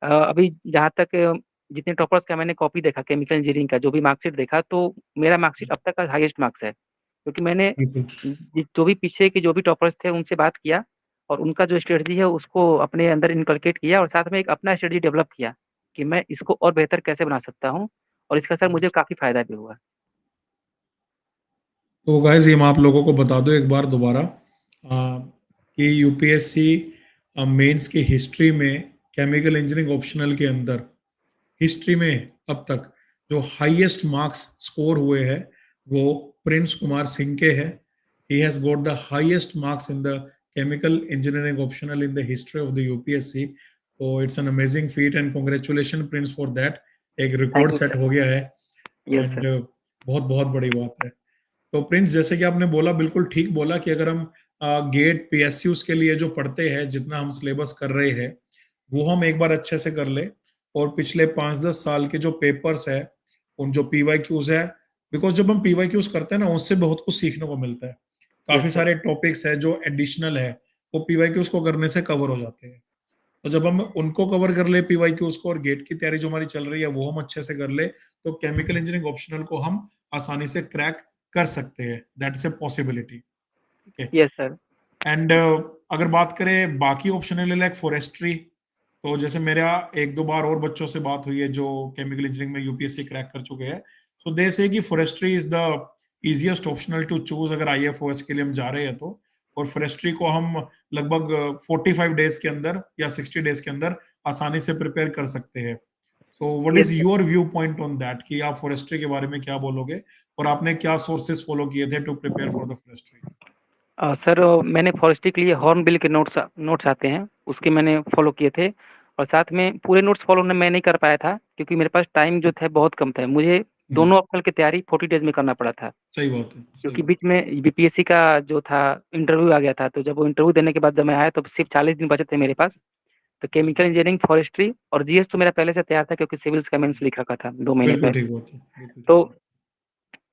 अभी जहाँ तक जितने टॉपर्स का मैंने कॉपी देखा केमिकल इंजीनियरिंग का, जो भी मार्कशीट देखा, तो मेरा मार्कशीट अब तक का हाईएस्ट मार्क्स है, क्योंकि मैंने बिल्कुल। जो भी पीछे के जो भी टॉपर्स थे उनसे बात किया, और उनका जो स्ट्रेटजी है उसको अपने अंदर इनकलकेट किया, और साथ में एक अपना स्ट्रेटजी डेवलप किया कि मैं इसको और बेहतर कैसे बना सकता हूँ, और इसका सर मुझे काफ़ी फ़ायदा भी हुआ। तो गाइस ये मैं आप लोगों को बता दूं एक बार दोबारा कि यूपीएससी मेंस की हिस्ट्री में केमिकल इंजीनियरिंग ऑप्शनल के अंदर हिस्ट्री में अब तक जो हाईएस्ट मार्क्स स्कोर हुए हैं वो प्रिंस कुमार सिंह के हैं। He has got the highest marks in the chemical engineering optional in the history of the UPSC. तो it's an amazing feat and congratulation Prince for that. एक record thank you set sir. हो गया है yes and sir. बहुत बहुत बड़ी बात है। तो प्रिंस जैसे कि आपने बोला बिल्कुल ठीक बोला कि अगर हम गेट पीएसयूज के लिए जो पढ़ते हैं जितना हम सिलेबस कर रहे हैं वो हम एक बार अच्छे से कर ले, और पिछले 5-10 साल के जो पेपर्स है उन जो पीवाईक्यूज है, बिकॉज जब हम पीवाईक्यूज करते हैं ना उससे बहुत कुछ सीखने को मिलता है। काफी यस सर। सारे टॉपिक्स है जो एडिशनल है वो पीवाईक्यूज को करने से कवर हो जाते हैं। तो जब हम उनको कवर कर ले पीवाईक्यूज को, और गेट की तैयारी जो हमारी चल रही है वो हम अच्छे से कर ले, तो केमिकल इंजीनियरिंग ऑप्शनल को हम आसानी से क्रैक कर सकते हैं। That is a possibility. ठीक है। Yes sir. एंड अगर बात करें बाकी ऑप्शनल लाइक फॉरेस्ट्री, तो जैसे मेरा एक दो बार और बच्चों से बात हुई है जो केमिकल इंजीनियरिंग में यूपीएससी क्रैक कर चुके हैं, सो दे से कि forestry is the easiest optional to choose अगर आईएफओएस के लिए हम जा रहे हैं तो। और फॉरेस्ट्री को हम लगभग 45 डेज के अंदर या 60 डेज के अंदर आसानी से प्रिपेयर कर सकते हैं। So what yes is sir. Your view point on that कि आप फॉरेस्ट्री के बारे में क्या बोलोगे, और आपने क्या सोर्सेस फॉलो किए थे to prepare for the forestry? Sir मैंने फॉरेस्ट्री के लिए हॉर्नबिल के नोट्स आते हैं, उसके मैंने फॉलो किए थे। और साथ में पूरे नोट्स फॉलो मैं नहीं कर पाया था, क्योंकि मेरे पास टाइम जो था बहुत कम था। मुझे हम्म, दोनों ऑप्शनल की तैयारी 40 डेज में करना पड़ा था, सही बात है, सही क्योंकि बात। बीच में बीपीएससी का जो था इंटरव्यू आ गया था। तो जब वो इंटरव्यू देने के बाद जब मैं आया तो सिर्फ 40 दिन बचे थे मेरे पास। तो केमिकल इंजीनियरिंग, फॉरेस्ट्री और जीएस तो मेरा पहले से तैयार था, क्योंकि सिविल्स का मेंस लिख रखा था 2 महीने बिल्कुल पहले। ठीक बात है, बिल्कुल ठीक तो बात।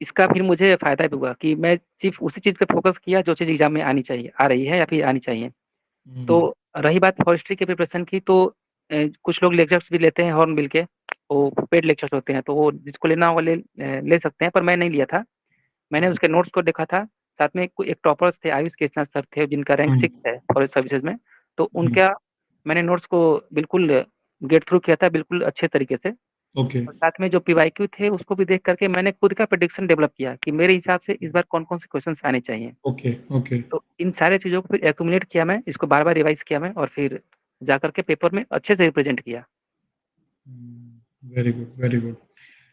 इसका फिर मुझे फ़ायदा भी हुआ कि मैं सिर्फ उसी चीज़ पे फ़ोकस किया जो चीज़ एग्ज़ाम में आनी चाहिए, आ रही है या फिर आनी चाहिए। तो हम्म, रही बात फॉरेस्ट्री के प्रिपरेशन की, तो कुछ लोग लेक्चर्स भी लेते हैं हॉर्नबिल के, वो पेड लेक्चर्स होते हैं, तो वो जिसको लेना होगा ले सकते हैं, पर मैं नहीं लिया था। मैंने हम्म, उसके नोट्स को देखा था। साथ में एक टॉपर्स थे, आयुष कृष्णा सर थे, जिनका रैंक हम्म, 6 है फॉरेस्ट सर्विसेज में। तो हम्म, उनका मैंने नोट्स को बिल्कुल गेट थ्रू किया था, बिल्कुल अच्छे तरीके से। ओके, और साथ में जो पीवाईक्यू थे उसको भी देख करके मैंने खुद का प्रेडिक्शन डेवलप किया कि मेरे हिसाब से इस बार कौन-कौन से क्वेश्चंस आने चाहिए। Okay, okay. तो इन सारे चीज़ों को फिर एक्यूमुलेट किया मैं, इसको बार-बार रिवाइज़ किया मैं, और फिर जाकर के पेपर में अच्छे से रिप्रेजेंट किया। Very good, very good.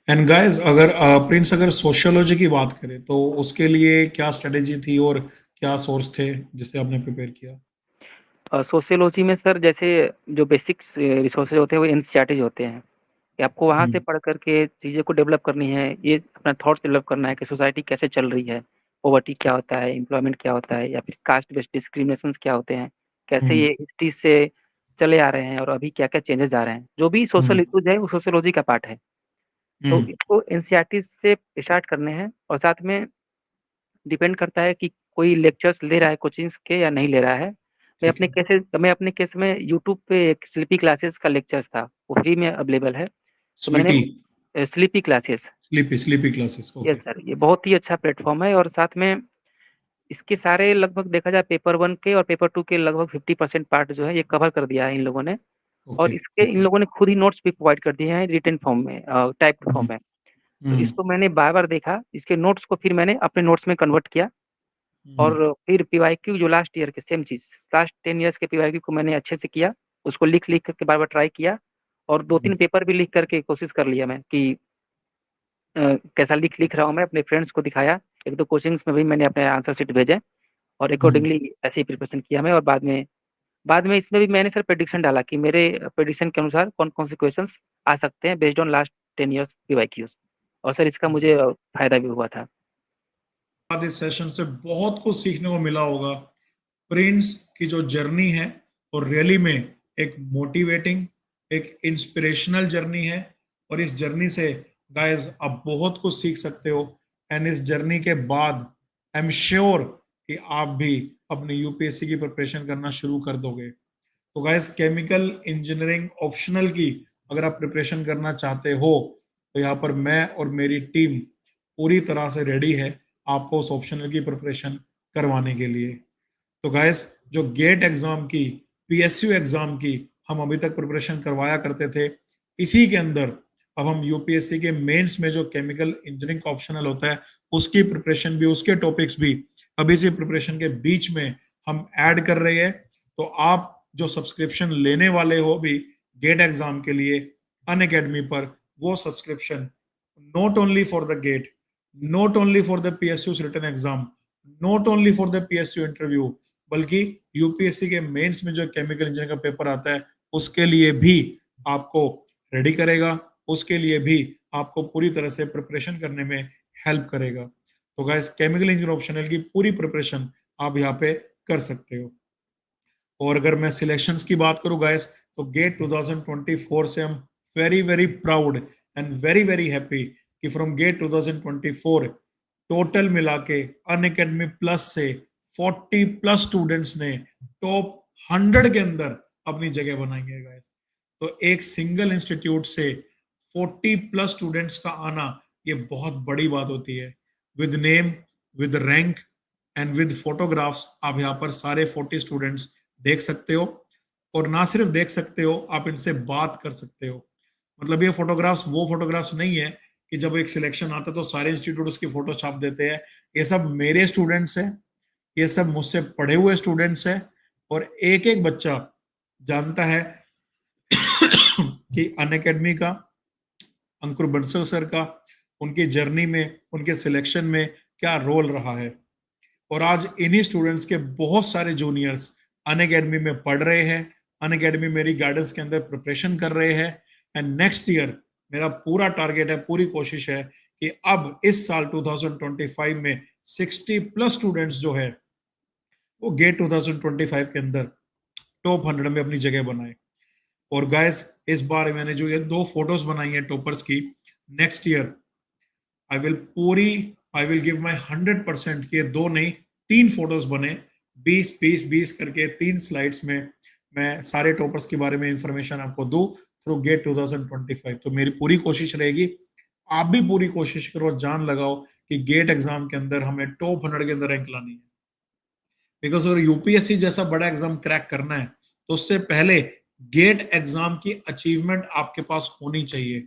And guys अगर प्रिंस अगर सोशियोलॉजी की बात करें तो उसके लिए क्या स्ट्रेटेजी थी और क्या सोर्स थे जिससे आपने प्रिपेयर किया? सोशियोलॉजी में सर जैसे जो बेसिक्स रिसोर्सेज होते हैं वो एनसीईआरटी होते हैं, कि आपको वहाँ से हम्म, पढ़ कर के चीज़ें को डेवलप करनी है, ये अपना थॉट्स डेवलप करना है कि सोसाइटी कैसे चल रही है, पॉवर्टी क्या होता है, एम्प्लॉयमेंट क्या होता है, या फिर कास्ट बेस्ड डिस्क्रिमिनेशंस क्या होते हैं, कैसे हम्म, ये हिस्ट्री से चले आ रहे हैं और अभी क्या-क्या चेंजेस आ रहे हैं। जो भी सोशल हम्म, इश्यूज़ है वो सोशियोलॉजी का पार्ट है। तो हम्म, इसको एनसीईआरटी से स्टार्ट करने हैं, और साथ में डिपेंड करता है कि कोई लेक्चर्स ले रहा है कोचिंग्स के या नहीं ले रहा है। ठीक है। मैं अपने केस में यूट्यूब पे एक स्लीपी क्लासेस का लेक्चर्स था, वो फ्री में अवेलेबल है। तो मैंने स्वीटी, sleepy classes. Sleepy classes, yes okay. Sir, ये बहुत ही अच्छा प्लेटफ़ॉर्म है, और साथ में इसके सारे लगभग देखा जाए पेपर 1 के और पेपर 2 के लगभग 50% पार्ट जो है ये कवर कर दिया है इन लोगों ने। ओके, और इसके इन ओके। लोगों ने खुद ही नोट्स भी प्रोवाइड कर दिए हैं रिटन फॉर्म में, टाइप्ड हम्म, फॉर्म में। तो हम्म, इसको मैंने बार-बार देखा, इसके नोट्स को फिर मैंने अपने नोट्स में कन्वर्ट किया। हम्म, और फिर पीवाईक्यू जो लास्ट ईयर के सेम चीज़, लास्ट 10 इयर्स के पीवाईक्यू को मैंने अच्छे से किया, उसको लिख-लिख करके बार-बार ट्राई किया, और हम्म, 2-3 पेपर भी लिख कर के कोशिश कर लिया मैं कि कैसा लिख लिख रहा हूँ, मैं अपने फ्रेंड्स को दिखाया, एक दो कोचिंग्स में भी मैंने अपने आंसर शीट भेजे और हम्म। अकॉर्डिंगली ऐसे ही प्रिपरेशन किया मैं। और बाद में इसमें भी मैंने सर प्रेडिक्शन डाला कि मेरे प्रेडिक्शन के अनुसार कौन कौन से क्वेश्चंस आ सकते हैं based on last 10 years PYQs. और सर इसका मुझे फायदा भी हुआ था। बाद इस सेशन से बहुत कुछ सीखने को मिला होगा। प्रिंस की जो जर्नी है और रियली में एक मोटिवेटिंग, एक इंस्पिरेशनल जर्नी है। और इस जर्नी से गाइस आप बहुत कुछ सीख सकते हो। एंड इस जर्नी के बाद आई एम श्योर कि आप भी अपनी यूपीएससी की प्रिपरेशन करना शुरू कर दोगे। तो गाइस केमिकल इंजीनियरिंग ऑप्शनल की अगर आप प्रिपरेशन करना चाहते हो तो यहाँ पर मैं और मेरी टीम पूरी तरह से रेडी है आपको उस ऑप्शनल की प्रिपरेशन करवाने के लिए। तो गाइस जो गेट एग्जाम की, पीएसयू एग्जाम की हम अभी तक प्रिपरेशन करवाया करते थे, इसी के अंदर अब हम यूपीएससी के मेंस में जो केमिकल इंजीनियरिंग का ऑप्शनल होता है उसकी प्रिपरेशन भी, उसके टॉपिक्स भी अभी से प्रिपरेशन के बीच में हम ऐड कर रहे हैं। तो आप जो सब्सक्रिप्शन लेने वाले हो भी गेट एग्जाम के लिए अनअकैडमी पर, वो subscription not only for the GATE, not only for the PSU written exam, not only for the PSU interview, बल्कि यूपीएससी के मेंस में जो केमिकल इंजीनियरिंग का पेपर आता है उसके लिए भी आपको रेडी करेगा, उसके लिए भी आपको पूरी तरह से प्रिपरेशन करने में हेल्प करेगा। तो गाइस केमिकल इंजीनियरिंग ऑप्शनल की पूरी प्रिपरेशन आप यहाँ पे कर सकते हो। और अगर मैं सिलेक्शंस की बात करूं गाइस तो गेट 2024 से हम very very proud and very very happy कि फ्रॉम गेट 2024 टोटल मिला के अनअकैडमी प्लस से 40 प्लस स्टूडेंट्स ने टॉप 100 के अंदर अपनी जगह बनाई है गाइस। तो एक सिंगल इंस्टीट्यूट से 40 प्लस स्टूडेंट्स का आना ये बहुत बड़ी बात होती है। With name, with rank and with photographs आप यहाँ पर सारे 40 स्टूडेंट्स देख सकते हो। और ना सिर्फ देख सकते हो, आप इनसे बात कर सकते हो। मतलब ये फोटोग्राफ्स वो फोटोग्राफ्स नहीं है कि जब एक सिलेक्शन आता है तो सारे इंस्टीट्यूट उसकी फोटो छाप देते हैं। ये सब मेरे स्टूडेंट्स हैं, ये सब मुझसे पढ़े हुए स्टूडेंट्स हैं। और एक एक बच्चा जानता है कि अनअकैडमी का, अंकुर बंसल सर का, उनकी जर्नी में, उनके सिलेक्शन में क्या रोल रहा है। और आज इन्हीं स्टूडेंट्स के बहुत सारे जूनियर्स अनअकैडमी में पढ़ रहे हैं, अनअकैडमी मेरी गाइडेंस के अंदर प्रिपरेशन कर रहे हैं। एंड नेक्स्ट ईयर मेरा पूरा टारगेट है, पूरी कोशिश है कि अब इस साल 2025 में 60 प्लस स्टूडेंट्स जो है वो गेट 2025 के अंदर टॉप 100 में अपनी जगह बनाए। और गाइस इस बार मैंने जो ये दो फोटोज बनाई है टॉपर्स की, next year I will give my 100% कि ये दो नहीं 3 फोटोज बने, 20 20 20 करके 3 स्लाइड्स में मैं सारे टॉपर्स के बारे में इंफॉर्मेशन आपको दूं थ्रू गेट 2025। तो मेरी पूरी कोशिश रहेगी, आप भी पूरी कोशिश करो, जान लगाओ कि गेट एग्जाम के अंदर हमें टॉप 100 के अंदर रैंक लानी है। बिकॉज अगर यूपीएससी जैसा बड़ा एग्जाम क्रैक करना है तो उससे पहले गेट एग्जाम की अचीवमेंट आपके पास होनी चाहिए।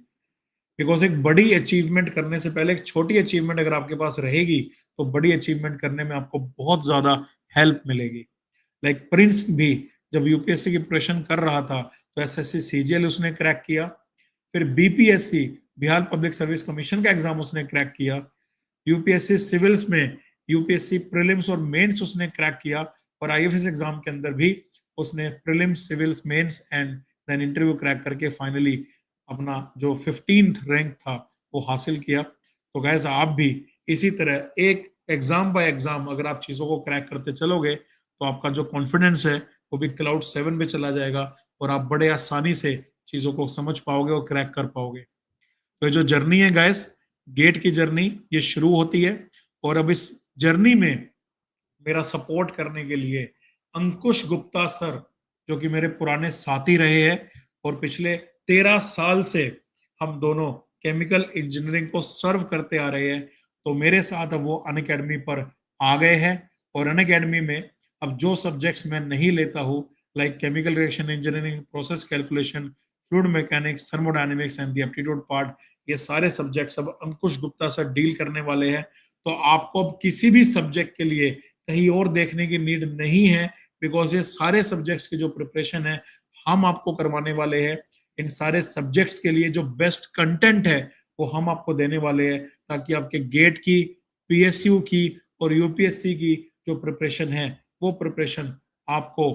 बिकॉज एक बड़ी अचीवमेंट करने से पहले एक छोटी अचीवमेंट अगर आपके पास रहेगी तो बड़ी अचीवमेंट करने में आपको बहुत ज्यादा हेल्प मिलेगी। लाइक प्रिंस भी जब यूपीएससी की प्रिपरेशन कर रहा था तो एसएससी सीजीएल उसने क्रैक किया, फिर BPSC Bihar public service commission का एग्जाम उसने क्रैक किया, यूपीएससी सिविल्स में यूपीएससी प्रीलिम्स और मेंस उसने क्रैक किया, और आईएफएस एग्जाम के अंदर भी उसने prelims, civils, mains and then interview crack करके फाइनली अपना जो 15th रैंक था वो हासिल किया। तो गैस आप भी इसी तरह एक एग्जाम बाय एग्जाम अगर आप चीजों को क्रैक करते चलोगे तो आपका जो कॉन्फिडेंस है वो भी क्लाउड 7 पे चला जाएगा और आप बड़े आसानी से चीजों को समझ पाओगे और क्रैक कर पाओगे। तो ये जो जर्नी है गैस, गेट की जर्नी ये शुरू होती है। और अब इस जर्नी में मेरा सपोर्ट करने के लिए अंकुश गुप्ता सर, जो कि मेरे पुराने साथी रहे हैं और पिछले 13 साल से हम दोनों केमिकल इंजीनियरिंग को सर्व करते आ रहे हैं, तो मेरे साथ अब वो अनअकैडमी पर आ गए हैं। और अनअकैडमी में अब जो सब्जेक्ट्स मैं नहीं लेता हूँ, like chemical reaction engineering, process calculation, fluid mechanics, thermodynamics and the aptitude part, ये सारे सब्जेक्ट्स अब अंकुश गुप्ता सर डील करने वाले हैं। तो आपको अब किसी भी सब्जेक्ट के लिए कहीं और देखने की नीड नहीं है, बिकॉज ये सारे सब्जेक्ट्स की जो प्रिपरेशन है हम आपको करवाने वाले हैं। इन सारे सब्जेक्ट्स के लिए जो बेस्ट कंटेंट है वो हम आपको देने वाले हैं, ताकि आपके गेट की, पीएसयू की और यूपीएससी की जो प्रिपरेशन है, वो प्रिपरेशन आपको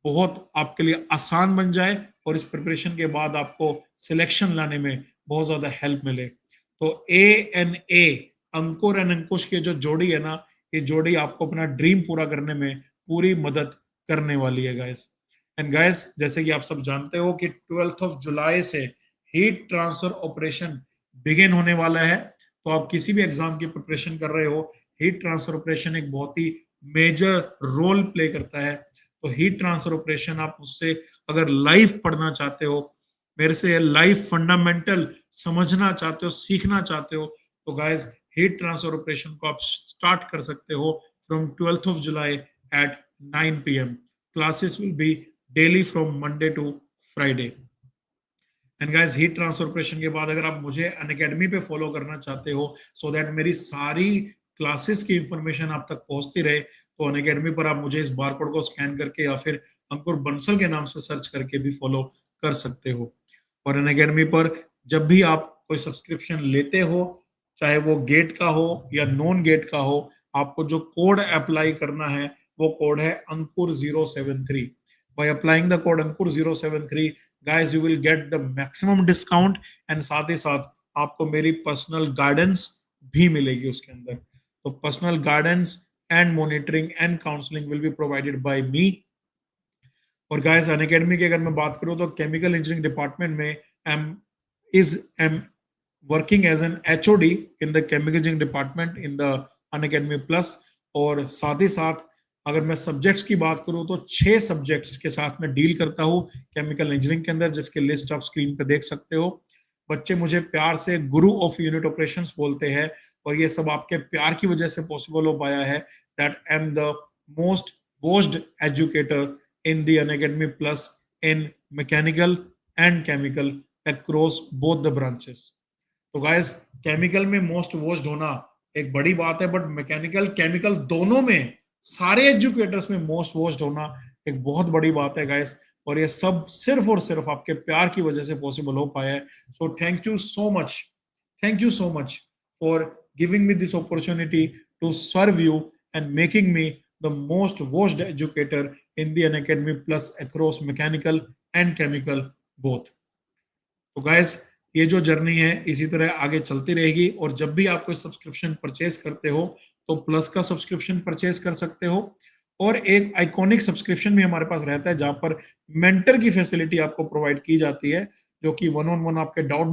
बहुत आपके लिए आसान बन जाए और इस प्रिपरेशन के बाद आपको सिलेक्शन लाने में बहुत ज़्यादा हेल्प मिले। तो ए अंकुर एंड अंकुश की जो जोड़ी है ना, ये जोड़ी आपको अपना ड्रीम पूरा करने में पूरी मदद करने वाली है गाइस। एंड गाइस, जैसे कि आप सब जानते हो कि 12th ऑफ जुलाई से हीट ट्रांसफर ऑपरेशन बिगिन होने वाला है। तो आप किसी भी एग्जाम की प्रिपरेशन कर रहे हो, हीट ट्रांसफर ऑपरेशन एक बहुत ही मेजर रोल प्ले करता है। तो हीट ट्रांसफर ऑपरेशन आप उससे अगर लाइव पढ़ना चाहते हो, मेरे से लाइव फंडामेंटल समझना चाहते हो, सीखना चाहते हो, तो गाइस हीट ट्रांसफर ऑपरेशन को आप स्टार्ट कर सकते हो from 12th of July at 9 PM. Classes will be daily from Monday to Friday. And guys, heat transfer operation के बाद अगर आप मुझे अनअकैडमी पे फॉलो करना चाहते हो, सो दैट मेरी सारी क्लासेस की इंफॉर्मेशन आप तक पहुंचती रहे, तो अनअकैडमी पर आप मुझे इस बारकोड को स्कैन करके या फिर अंकुर बंसल के नाम से सर्च करके भी फॉलो कर सकते हो। और अनअकैडमी पर जब भी आप कोई सब्सक्रिप्शन लेते हो, चाहे वो गेट का हो या नॉन गेट का हो, आपको जो कोड अप्लाई करना है, वो कोड है अंकुर 073। By applying the code Ankur 073, guys, you will get the maximum discount and साथ ही साथ आपको मेरी पर्सनल गाइडेंस भी मिलेगी उसके अंदर। तो personal guidance and monitoring and counselling will be provided by me. और गाइस, अनअकैडमी की अगर मैं बात करूं तो केमिकल इंजीनियरिंग डिपार्टमेंट में am working as an HOD in the chemical engineering department in the Unacademy plus. और साथ ही साथ अगर मैं सब्जेक्ट्स की बात करूं तो 6 सब्जेक्ट्स के साथ मैं डील करता हूं केमिकल इंजीनियरिंग के अंदर, जिसकी लिस्ट आप स्क्रीन पे देख सकते हो। बच्चे मुझे प्यार से गुरु ऑफ यूनिट ऑपरेशंस बोलते हैं, और ये सब आपके प्यार की वजह से पॉसिबल हो पाया है। That I am the most watched educator in the Unacademy Plus in mechanical and chemical across both the branches. तो गाइस, केमिकल में मोस्ट वॉच्ड होना एक बड़ी बात है, बट मैकेनिकल केमिकल दोनों में सारे एजुकेटर्स में मोस्ट वॉच्ड होना एक बहुत बड़ी बात है गाइस। और ये सब सिर्फ और सिर्फ आपके प्यार की वजह से पॉसिबल हो पाया है। So thank you so much for giving me this opportunity to serve you and making me the most watched educator in the Unacademy Plus across mechanical and chemical both. तो गाइस, ये जो journey है इसी तरह आगे चलती रहेगी, और जब भी आप कोई सब्सक्रिप्शन परचेज करते हो तो प्लस का सब्सक्रिप्शन परचेज कर सकते हो, और एक आइकॉनिक सब्सक्रिप्शन भी हमारे पास रहता है जहां पर मेंटर की फैसिलिटी आपको प्रोवाइड की जाती है, जो कि वन ऑन वन आपके डाउट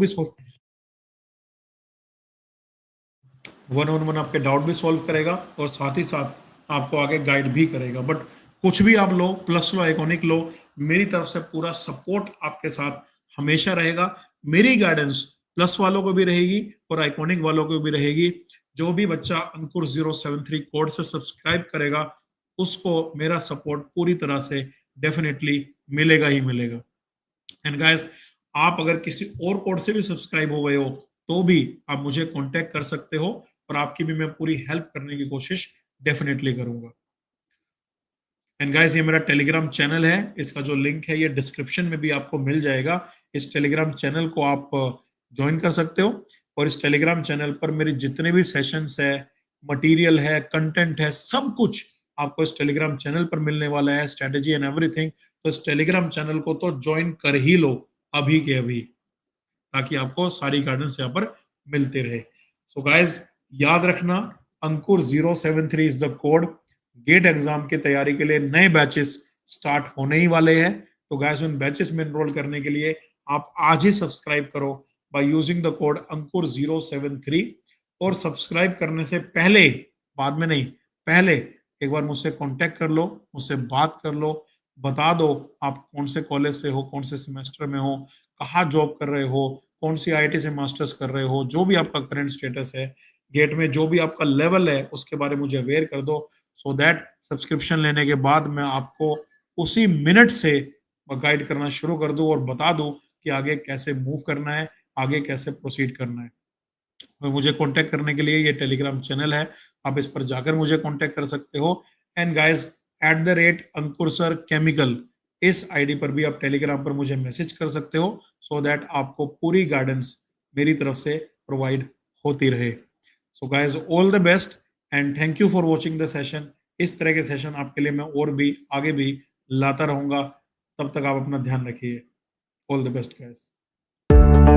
भी सॉल्व करेगा और साथ ही साथ आपको आगे गाइड भी करेगा। बट कुछ भी आप लो, प्लस लो, आइकॉनिक लो, मेरी तरफ से पूरा सपोर्ट आपके साथ हमेशा रहेगा। मेरी गाइडेंस प्लस वालों को भी रहेगी और आइकॉनिक वालों को भी रहेगी। जो भी बच्चा अंकुर 073 कोड से सब्सक्राइब करेगा, उसको मेरा सपोर्ट पूरी तरह से डेफिनेटली मिलेगा ही मिलेगा। एंड गाइस, आप अगर किसी और कोड से भी सब्सक्राइब हो गए हो, तो भी आप मुझे कांटेक्ट कर सकते हो, और आपकी भी मैं पूरी हेल्प करने की कोशिश डेफिनेटली करूंगा। एंड गाइस, ये मेरा टेलीग्राम चैनल है, इसका जो लिंक है ये डिस्क्रिप्शन में भी आपको मिल जाएगा। इस टेलीग्राम चैनल को आप ज्वाइन कर सकते हो, और इस टेलीग्राम चैनल पर मेरे जितने भी सेशंस है, मटेरियल है, कंटेंट है, सब कुछ आपको इस टेलीग्राम चैनल पर मिलने वाला है, स्ट्रेटेजी एंड एवरीथिंग। तो इस टेलीग्राम चैनल को तो ज्वाइन कर ही लो अभी के अभी, ताकि आपको सारी गाइडेंस यहाँ पर मिलते रहे। सो गाइस, याद रखना, Ankur 073 is the code. GATE exam की तैयारी के लिए नए बैचेस स्टार्ट होने ही वाले हैं। तो गाइस, उन बैचेस में एनरोल करने के लिए आप आज ही सब्सक्राइब करो बाय यूजिंग द कोड अंकुर 073। और सब्सक्राइब करने से पहले, बाद में नहीं, पहले एक बार मुझसे कांटेक्ट कर लो, मुझसे बात कर लो, बता दो आप कौन से कॉलेज से हो, कौन से सेमेस्टर में हो, कहाँ जॉब कर रहे हो, कौन सी आईआईटी से मास्टर्स कर रहे हो, जो भी आपका करंट स्टेटस है, गेट में जो भी आपका लेवल है, उसके बारे में मुझे अवेयर कर दो, सो दैट सब्सक्रिप्शन लेने के बाद मैं आपको उसी मिनट से गाइड करना शुरू कर दूं और बता दूं कि आगे कैसे मूव करना है, आगे कैसे प्रोसीड करना है। और मुझे कांटेक्ट करने के लिए ये टेलीग्राम चैनल है, आप इस पर जाकर मुझे कांटेक्ट कर सकते हो। And guys, @Ankur sir chemical, इस आईडी पर भी आप टेलीग्राम पर मुझे मैसेज कर सकते हो, सो दैट आपको पूरी गाइडेंस मेरी तरफ से प्रोवाइड होती रहे। So guys, all the best and thank you for watching the session. इस तरह के सेशन आपके लिए मैं और भी आगे भी लाता रहूंगा। तब तक आप अपना ध्यान रखिए। All the best guys.